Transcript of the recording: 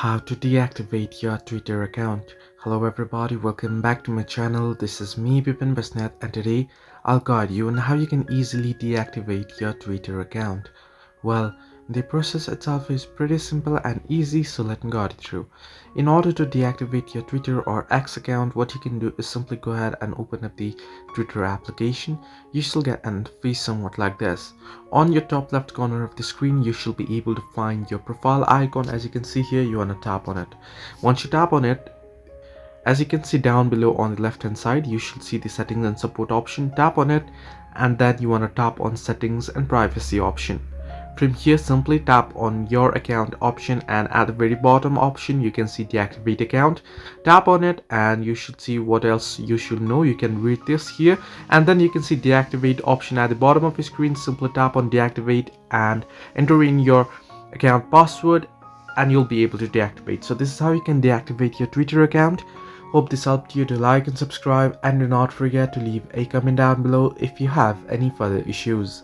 How to deactivate your Twitter account. Hello everybody, welcome back to my channel. This is me Bipin Basnet, and today I'll guide you on how you can easily deactivate your Twitter account. Well, the process itself is pretty simple and easy, so let me guide you through. In order to deactivate your Twitter or X account, what you can do is simply go ahead and open up the Twitter application. You shall get an interface somewhat like this. On your top left corner of the screen, you shall be able to find your profile icon. As you can see here, you want to tap on it. Once you tap on it, as you can see down below on the left hand side, you should see the settings and support option. Tap on it, and then you want to tap on settings and privacy option. From here, simply tap on your account option, and at the very bottom option you can see deactivate account. Tap on it and you should see what else you should know. You can read this here, and then you can see deactivate option at the bottom of your screen. Simply tap on deactivate and enter in your account password, and you'll be able to deactivate. So this is how you can deactivate your Twitter account. Hope this helped you. To like and subscribe, and do not forget to leave a comment down below if you have any further issues.